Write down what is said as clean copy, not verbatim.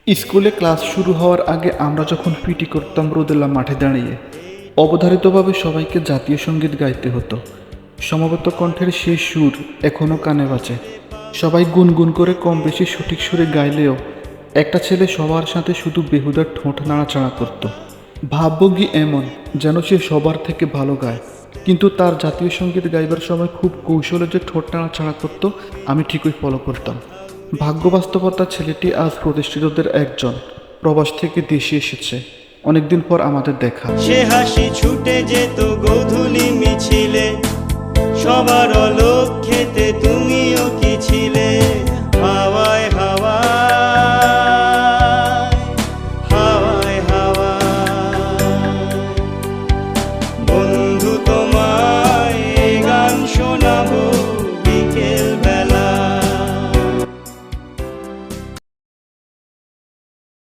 স্কুলে ক্লাস শুরু হওয়ার আগে আমরা যখন পিটি করতাম রোদেলা মাঠে দাঁড়িয়ে, অবধারিতভাবে সবাইকে জাতীয় সঙ্গীত গাইতে হতো। সমবেত কণ্ঠের সেই সুর এখনও কানে বাজে। সবাই গুনগুন করে কম বেশি সঠিক সুরে গাইলেও একটা ছেলে সবার সাথে শুধু বেহুদার ঠোঁট নাড়াচাড়া করত। ভাবভঙ্গি এমন যেন সে সবার থেকে ভালো গায়, কিন্তু তার জাতীয় সঙ্গীত গাইবার সময় খুব কৌশলে যে ঠোঁট নাড়াচাড়া করত, আমি ঠিকই ফলো করতাম। ভাগ্য বাস্তবতা ছেলেটি আজ প্রতিষ্ঠিতদের একজন, প্রবাস থেকে দেশে এসেছে। অনেকদিন পর আমাদের দেখা। সে হাসি ছুটে যেত গোধূলি মিছিলে, সবার